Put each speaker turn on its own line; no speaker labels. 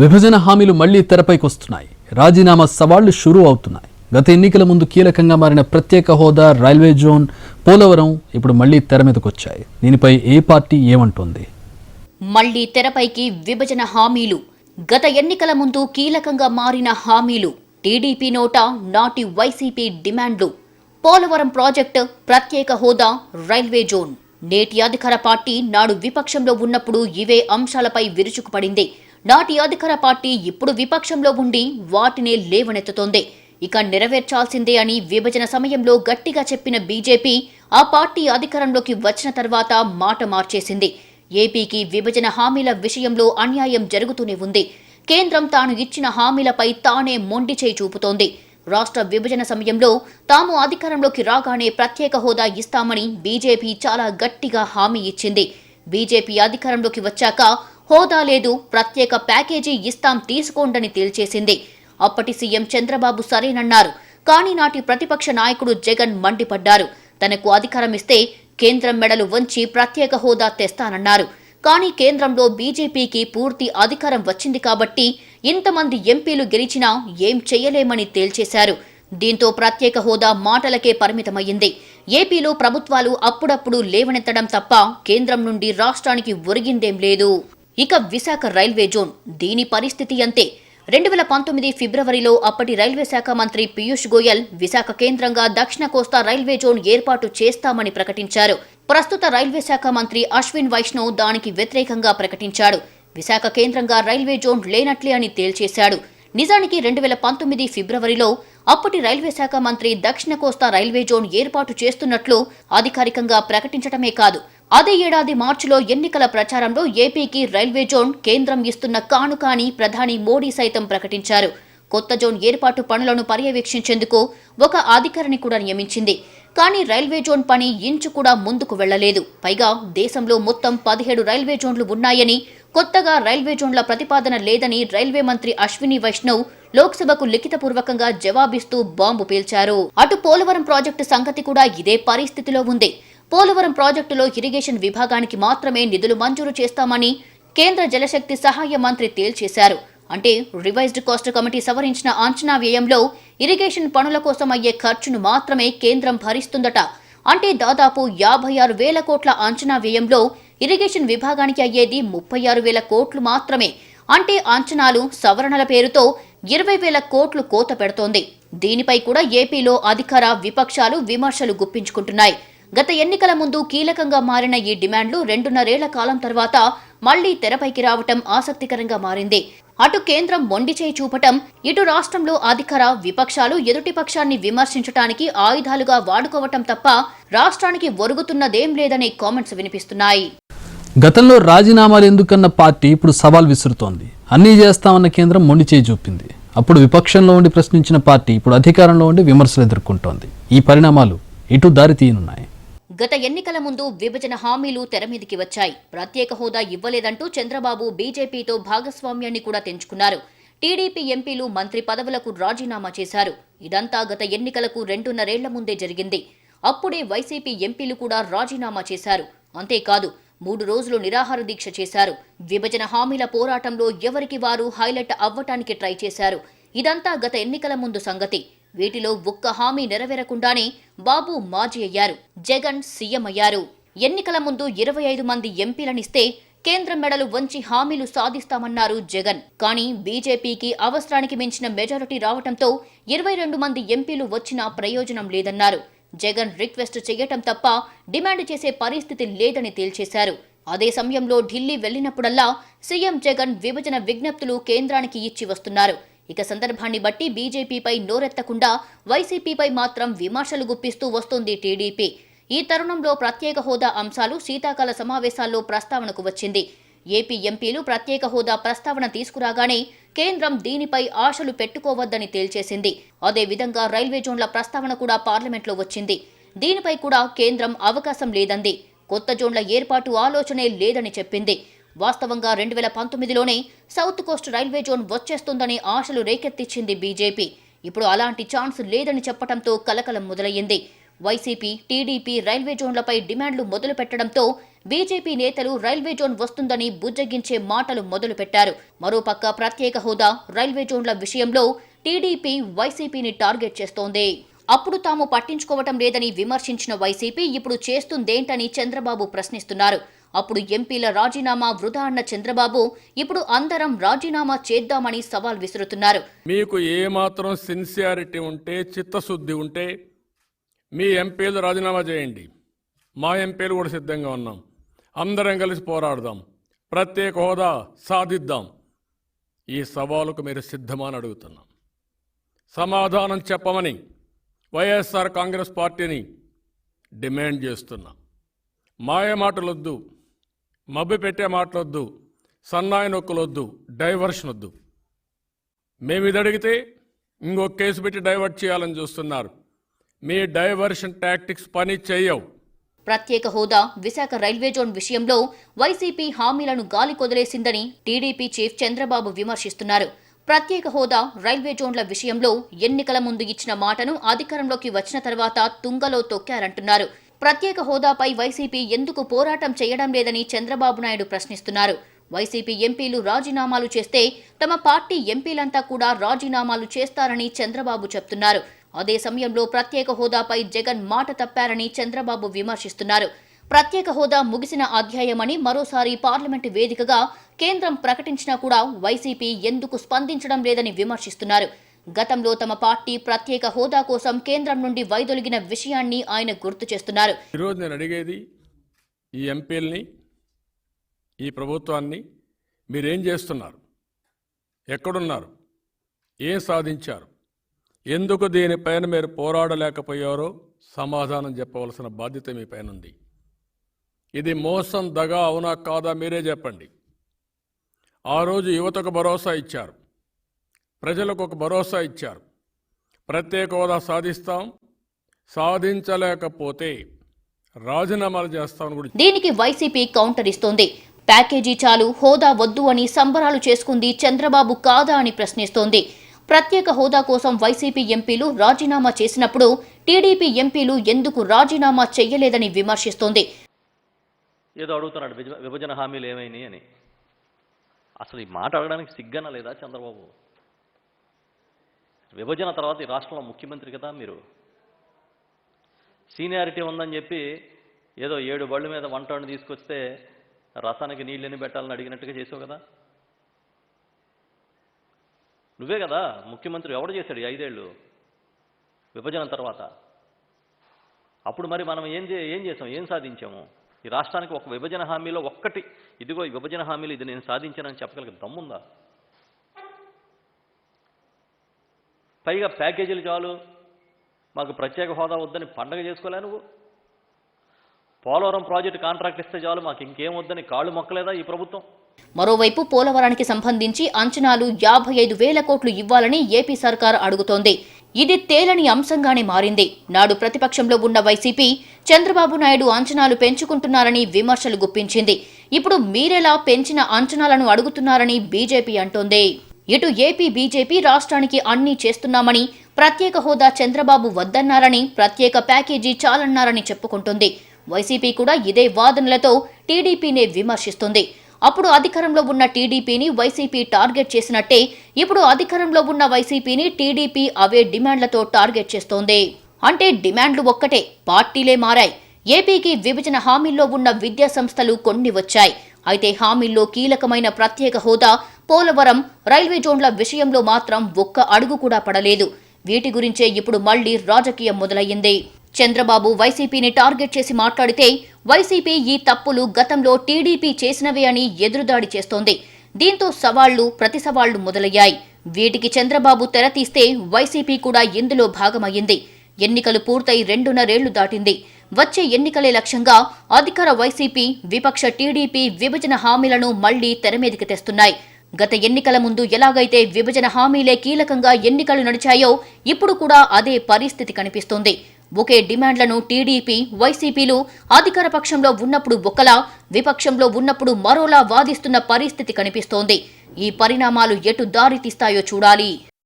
విభజన హామీలు మళ్లీ తెరపైకి వస్తున్నాయి. రాజీనామా సవాళ్లు షురూ అవుతున్నాయి. గత ఎన్నికల ముందు కీలకంగా మారిన ప్రత్యేక హోదా, రైల్వే జోన్, పోలవరం ఇప్పుడు మళ్లీ తెర మీదకు వచ్చాయి. దీనిపై ఏ పార్టీ ఏమంటోంది?
మళ్లీ తెరపైకి విభజన హామీలు. గత ఎన్నికల ముందు కీలకంగా మారిన హామీలు. టీడీపీ నోట నాటి వైసీపీ డిమాండ్లు. పోలవరం ప్రాజెక్టు, ప్రత్యేక హోదా, రైల్వే జోన్. నేటి అధికార పార్టీ నాడు విపక్షంలో ఉన్నప్పుడు ఇవే అంశాలపై విరుచుకుపడింది. నాటి అధికార పార్టీ ఇప్పుడు విపక్షంలో ఉండి వాటినే లేవనెత్తుతోంది. ఇక నెరవేర్చాల్సిందే అని విభజన సమయంలో గట్టిగా చెప్పిన బీజేపీ ఆ పార్టీ అధికారంలోకి వచ్చిన తర్వాత మాట మార్చేసింది. ఏపీకి విభజన హామీల విషయంలో అన్యాయం జరుగుతూనే ఉంది. కేంద్రం తాను ఇచ్చిన హామీలపై తానే మొండి చేయి చూపుతోంది. రాష్ట్ర విభజన సమయంలో తాము అధికారంలోకి రాగానే ప్రత్యేక హోదా ఇస్తామని బీజేపీ చాలా గట్టిగా హామీ ఇచ్చింది. బీజేపీ అధికారంలోకి వచ్చాక హోదా లేదు, ప్రత్యేక ప్యాకేజీ ఇస్తాం తీసుకోండని తేల్చేసింది. అప్పటి సీఎం చంద్రబాబు సరేనన్నారు. కానీ నాటి ప్రతిపక్ష నాయకుడు జగన్ మండిపడ్డారు. తనకు అధికారం ఇస్తే కేంద్రం మెడలు వంచి ప్రత్యేక హోదా తెస్తానన్నారు. కానీ కేంద్రంలో బీజేపీకి పూర్తి అధికారం వచ్చింది కాబట్టి ఇంతమంది ఎంపీలు గెలిచినా ఏం చెయ్యలేమని తేల్చేశారు. దీంతో ప్రత్యేక హోదా మాటలకే పరిమితమయ్యింది. ఏపీలో ప్రభుత్వాలు అప్పుడప్పుడు లేవనెత్తడం తప్ప కేంద్రం నుండి రాష్ట్రానికి ఒరిగిందేం లేదు. ఇక విశాఖ రైల్వే జోన్, దీని పరిస్థితి అంతే. 2019 ఫిబ్రవరిలో అప్పటి రైల్వే శాఖ మంత్రి పీయూష్ గోయల్ విశాఖ కేంద్రంగా దక్షిణ కోస్తా రైల్వే జోన్ ఏర్పాటు చేస్తామని ప్రకటించారు. ప్రస్తుత రైల్వే శాఖ మంత్రి అశ్విన్ వైష్ణవ్ దానికి వ్యతిరేకంగా ప్రకటించాడు. విశాఖ కేంద్రంగా రైల్వే జోన్ లేనట్లే అని తేల్చేశాడు. నిజానికి 2019 ఫిబ్రవరిలో అప్పటి రైల్వే శాఖ మంత్రి దక్షిణ కోస్తా రైల్వే జోన్ ఏర్పాటు చేస్తున్నట్లు అధికారికంగా ప్రకటించడమే కాదు, అదే ఏడాది మార్చిలో ఎన్నికల ప్రచారంలో ఏపీకి రైల్వే జోన్ కేంద్రం ఇస్తున్న కానుక అని ప్రధాని మోడీ సైతం ప్రకటించారు. కొత్త జోన్ ఏర్పాటు పనులను పర్యవేక్షించేందుకు ఒక అధికారిని కూడా నియమించింది. కానీ రైల్వే జోన్ పని ఇంచు కూడా ముందుకు వెళ్లలేదు. పైగా దేశంలో మొత్తం 17 రైల్వే జోన్లు ఉన్నాయని, కొత్తగా రైల్వే జోన్ల ప్రతిపాదన లేదని రైల్వే మంత్రి అశ్విని వైష్ణవ్ లోక్సభకు లిఖితపూర్వకంగా జవాబిస్తూ బాంబు పేల్చారు. అటు పోలవరం ప్రాజెక్టు సంగతి కూడా ఇదే పరిస్థితిలో ఉంది. పోలవరం ప్రాజెక్టులో ఇరిగేషన్ విభాగానికి మాత్రమే నిధులు మంజూరు చేస్తామని కేంద్ర జలశక్తి సహాయ మంత్రి తేల్చేశారు. అంటే రివైజ్డ్ కాస్ట్ కమిటీ సవరించిన అంచనా వ్యయంలో ఇరిగేషన్ పనుల కోసం అయ్యే ఖర్చును మాత్రమే కేంద్రం భరిస్తుందట. అంటే దాదాపు 56,000 కోట్ల అంచనా వ్యయంలో ఇరిగేషన్ విభాగానికి అయ్యేది 36,000 కోట్లు మాత్రమే. అంటే అంచనాలు, సవరణల పేరుతో 20,000 కోట్లు కోత పెడుతోంది. దీనిపై కూడా ఏపీలో అధికార, విపక్షాలు విమర్శలు గుప్పించుకుంటున్నాయి. గత ఎన్నికల ముందు కీలకంగా మారిన ఈ డిమాండ్లు 2.5 ఏళ్ల కాలం తర్వాత మళ్లీ తెరపైకి రావటం ఆసక్తికరంగా మారింది. అటు కేంద్రం మొండి చేయి చూపటం, ఇటు రాష్ట్రంలో అధికార, విపక్షాలు ఎదుటి పక్షాన్ని విమర్శించటానికి ఆయుధాలుగా వాడుకోవటం తప్ప రాష్ట్రానికి ఒరుగుతున్నదేం లేదనే కామెంట్స్ వినిపిస్తున్నాయి.
గతంలో రాజీనామాలు ఎందుకన్న పార్టీ ఇప్పుడు సవాల్ విసురుతోంది. అన్నీ చేస్తామన్న కేంద్రం మొండి చేయి చూపింది. అప్పుడు విపక్షంలో ఉండి ప్రశ్నించిన పార్టీ ఇప్పుడు అధికారంలో ఉండి విమర్శలు ఎదుర్కొంటోంది. ఈ పరిణామాలు ఇటు దారి తీయనున్నాయి.
గత ఎన్నికల ముందు విభజన హామీలు తెరమీదికి వచ్చాయి. ప్రత్యేక హోదా ఇవ్వలేదంటూ చంద్రబాబు బీజేపీతో భాగస్వామ్యాన్ని కూడా తెంచుకున్నారు. టీడీపీ ఎంపీలు మంత్రి పదవులకు రాజీనామా చేశారు. ఇదంతా గత ఎన్నికలకు 2.5 ఏళ్ల ముందే జరిగింది. అప్పుడే వైసీపీ ఎంపీలు కూడా రాజీనామా చేశారు. అంతేకాదు 3 రోజులు నిరాహార దీక్ష చేశారు. విభజన హామీల పోరాటంలో ఎవరికి వారు హైలైట్ అవ్వటానికి ట్రై చేశారు. ఇదంతా గత ఎన్నికల ముందు సంగతి. వీటిలో ఒక్క హామీ నెరవేరకుండానే బాబు మాజీ అయ్యారు, జగన్ సీఎం అయ్యారు. ఎన్నికల ముందు 25 మంది ఎంపీలనిస్తే కేంద్రం మెడలు వంచి హామీలు సాధిస్తామన్నారు జగన్. కానీ బీజేపీకి అవసరానికి మించిన మెజారిటీ రావటంతో 22 మంది ఎంపీలు వచ్చినా ప్రయోజనం లేదన్నారు. జగన్ రిక్వెస్ట్ చేయటం తప్ప డిమాండ్ చేసే పరిస్థితి లేదని తేల్చేశారు. అదే సమయంలో ఢిల్లీ వెళ్లినప్పుడల్లా సీఎం జగన్ విభజన విజ్ఞప్తులు కేంద్రానికి ఇచ్చి వస్తున్నారు. ఇక సందర్భాన్ని బట్టి బీజేపీపై నోరెత్తకుండా వైసీపీపై మాత్రం విమర్శలు గుప్పిస్తూ వస్తోంది టీడీపీ. ఈ తరుణంలో ప్రత్యేక హోదా అంశాలు శీతాకాల సమావేశాల్లో ప్రస్తావనకు వచ్చింది. ఏపీ ఎంపీలు ప్రత్యేక హోదా ప్రస్తావన తీసుకురాగానే కేంద్రం దీనిపై ఆశలు పెట్టుకోవద్దని తేల్చేసింది. అదేవిధంగా రైల్వే జోన్ల ప్రస్తావన కూడా పార్లమెంట్లో వచ్చింది. దీనిపై కూడా కేంద్రం అవకాశం లేదంది. కొత్త జోన్ల ఏర్పాటు ఆలోచనే లేదని చెప్పింది. వాస్తవంగా 2019లోనే సౌత్ కోస్ట్ రైల్వే జోన్ వచ్చేస్తుందని ఆశలు రేకెత్తించింది బీజేపీ. ఇప్పుడు అలాంటి ఛాన్స్ లేదని చెప్పడంతో కలకలం మొదలయ్యింది. వైసీపీ, టీడీపీ రైల్వే జోన్లపై డిమాండ్లు మొదలుపెట్టడంతో బీజేపీ నేతలు రైల్వే జోన్ వస్తుందని బుజ్జగించే మాటలు మొదలుపెట్టారు. మరోపక్క ప్రత్యేక హోదా, రైల్వే జోన్ల విషయంలో టీడీపీ వైసీపీని టార్గెట్ చేస్తోంది. అప్పుడు తాము పట్టించుకోవటం లేదని విమర్శించిన వైసీపీ ఇప్పుడు చేస్తుందేంటని చంద్రబాబు ప్రశ్నిస్తున్నారు. అప్పుడు ఎంపీల రాజీనామా వృధా అన్న చంద్రబాబు ఇప్పుడు అందరం రాజీనామా చేద్దామని సవాల్ విసురుతున్నారు.
మీకు ఏమాత్రం సిన్సియారిటీ ఉంటే, చిత్తశుద్ధి ఉంటే మీ ఎంపీలు రాజీనామా చేయండి. మా ఎంపీలు కూడా సిద్ధంగా ఉన్నాం. అందరం కలిసి పోరాడదాం, ప్రత్యేక హోదా సాధిద్దాం. ఈ సవాలుకు మీరు సిద్ధమని అడుగుతున్నాం. సమాధానం చెప్పమని వైఎస్ఆర్ కాంగ్రెస్ పార్టీని డిమాండ్ చేస్తున్నాం. మాయ మాటలొద్దు, మభ్య పెట్టే మాటలొద్దు, సన్నాయి నొక్కులొద్దు, డైవర్షన్ వద్దు. మేము ఇది అడిగితే ఇంకొక కేసు పెట్టి డైవర్ట్ చేయాలని చూస్తున్నారు. మీ డైవర్షన్ టాక్టిక్స్ పని చేయవు.
ప్రత్యేక హోదా, విశాఖ రైల్వే జోన్ విషయంలో వైసీపీ హామీలను గాలి కొదిలేసిందని టీడీపీ చీఫ్ చంద్రబాబు విమర్శిస్తున్నారు. ప్రత్యేక హోదా, రైల్వే జోన్ల విషయంలో ఎన్నికల ముందు ఇచ్చిన మాటను అధికారంలోకి వచ్చిన తర్వాత తుంగలో తొక్కారంటున్నారు. ప్రత్యేక హోదాపై వైసీపీ ఎందుకు పోరాటం చేయడం లేదని చంద్రబాబు నాయుడు ప్రశ్నిస్తున్నారు. వైసీపీ ఎంపీలు రాజీనామాలు చేస్తే తమ పార్టీ ఎంపీలంతా కూడా రాజీనామాలు చేస్తారని చంద్రబాబు చెప్తున్నారు. అదే సమయంలో ప్రత్యేక హోదాపై జగన్ మాట తప్పారని చంద్రబాబు విమర్శిస్తున్నారు. ప్రత్యేక హోదా ముగిసిన అధ్యాయమని మరోసారి పార్లమెంటు వేదికగా కేంద్రం ప్రకటించినా కూడా వైసీపీ ఎందుకు స్పందించడం లేదని విమర్శిస్తున్నారు. గతంలో తమ పార్టీ ప్రత్యేక హోదా కోసం కేంద్రం నుండి వైదొలిగిన విషయాన్ని ఆయన గుర్తు చేస్తున్నారు.
ఈరోజు నేను అడిగేది ఈ ఎంపీల్ని, ఈ ప్రభుత్వాన్ని, మీరేం చేస్తున్నారు? ఎక్కడున్నారు? ఏం సాధించారు? ఎందుకు దీనిపైన మీరు పోరాడలేకపోయారో సమాధానం చెప్పవలసిన బాధ్యత మీ పైన ఉంది. ఇది మోసం, దగా అవునా కాదా మీరే చెప్పండి. ఆ రోజు యువతకు భరోసా ఇచ్చారు, ప్రజలకు ఒక భరోసా ఇచ్చారు. ప్రత్యేక హోదా సాధిస్తాం, సాధించలేకపోతే రాజీనామాలు చేస్తామని కూడా.
దీనికి వైసీపీ కౌంటర్ ఇస్తోంది. ప్యాకేజీ చాలు, హోదా వద్దు అని సంబరాలు చేసుకుంది చంద్రబాబు కాదా అని ప్రశ్నిస్తోంది. ప్రత్యేక హోదా కోసం వైసీపీ ఎంపీలు రాజీనామా చేసినప్పుడు టీడీపీ ఎంపీలు ఎందుకు రాజీనామా చెయ్యలేదని విమర్శిస్తోంది.
ఏదో అడుగుతున్నాడు, విభజన హామీలు ఏమైనాయి అని. అసలు ఈ మాట అడగడానికి సిగ్గన లేదా చంద్రబాబు? విభజన తర్వాత ఈ రాష్ట్రంలో ముఖ్యమంత్రి కదా మీరు. సీనియారిటీ ఉందని చెప్పి ఏదో 7 బళ్ళు మీద వంటని తీసుకొస్తే రసానికి నీళ్ళని పెట్టాలని అడిగినట్టుగా చేసావు కదా. నువ్వే కదా ముఖ్యమంత్రి. ఎవడు చేశాడు 5 ఏళ్ళు విభజన తర్వాత? అప్పుడు మరి మనం ఏం చేసాం, ఏం సాధించాము? ఈ రాష్ట్రానికి ఒక విభజన హామీలో ఒక్కటి, ఇదిగో ఈ విభజన హామీలు ఇది నేను సాధించానని చెప్పగలిగే దమ్ముందా? పైగా ప్యాకేజీలు చాలు, మాకు ప్రత్యేక హోదా వద్దని పండగ చేసుకోలే నువ్వు. పోలవరం ప్రాజెక్టు కాంట్రాక్ట్ ఇస్తే చాలు, మాకు ఇంకేం వద్దని కాళ్ళు మొక్కలేదా ఈ ప్రభుత్వం?
మరోవైపు పోలవరానికి సంబంధించి అంచనాలు 55,000 కోట్లు ఇవ్వాలని ఏపీ సర్కార్ అడుగుతోంది. ఇది తేలని అంశంగానే మారింది. నాడు ప్రతిపక్షంలో ఉన్న వైసీపీ చంద్రబాబు నాయుడు అంచనాలు పెంచుకుంటున్నారని విమర్శలు గుప్పించింది. ఇప్పుడు మీరెలా పెంచిన అంచనాలను అడుగుతున్నారని బీజేపీ అంటోంది. ఇటు ఏపీ బీజేపీ రాష్ట్రానికి అన్నీ చేస్తున్నామని, ప్రత్యేక హోదా చంద్రబాబు వద్దన్నారని, ప్రత్యేక ప్యాకేజీ చాలన్నారని చెప్పుకుంటుంది. వైసీపీ కూడా ఇదే వాదనలతో టీడీపీనే విమర్శిస్తుంది. అప్పుడు అధికారంలో ఉన్న టీడీపీని వైసీపీ టార్గెట్ చేసినట్టే ఇప్పుడు అధికారంలో ఉన్న వైసీపీని టీడీపీ అవే డిమాండ్లతో టార్గెట్ చేస్తోంది. అంటే డిమాండ్లు ఒక్కటే, పార్టీలే మారాయి. ఏపీకి విభజన హామీల్లో ఉన్న విద్యా సంస్థలు కొన్ని వచ్చాయి. అయితే హామీల్లో కీలకమైన ప్రత్యేక హోదా, పోలవరం, రైల్వే జోన్ల విషయంలో మాత్రం ఒక్క అడుగు కూడా పడలేదు. వీటి గురించే ఇప్పుడు మళ్లీ రాజకీయం మొదలయ్యింది. చంద్రబాబు వైసీపీని టార్గెట్ చేసి మాట్లాడితే వైసీపీ ఈ తప్పులు గతంలో టీడీపీ చేసినవే అని ఎదురుదాడి చేస్తోంది. దీంతో సవాళ్లు, ప్రతి సవాళ్లు మొదలయ్యాయి. వీటికి చంద్రబాబు తెరతీస్తే వైసీపీ కూడా ఇందులో భాగమయ్యింది. ఎన్నికలు పూర్తయి 2.5 ఏళ్లు దాటింది. వచ్చే ఎన్నికలే లక్ష్యంగా అధికార వైసీపీ, విపక్ష టీడీపీ విభజన హామీలను మళ్లీ తెరమీదికి తెస్తున్నాయి. గత ఎన్నికల ముందు ఎలాగైతే విభజన హామీలే కీలకంగా ఎన్నికలు నడిచాయో ఇప్పుడు కూడా అదే పరిస్థితి కనిపిస్తోంది. ఒకే డిమాండ్లను టీడీపీ, వైసీపీలు అధికార పక్షంలో ఉన్నప్పుడు ఒకలా, విపక్షంలో ఉన్నప్పుడు మరోలా వాదిస్తున్న పరిస్థితి కనిపిస్తోంది. ఈ పరిణామాలు ఎటు దారి తీస్తాయో చూడాలి.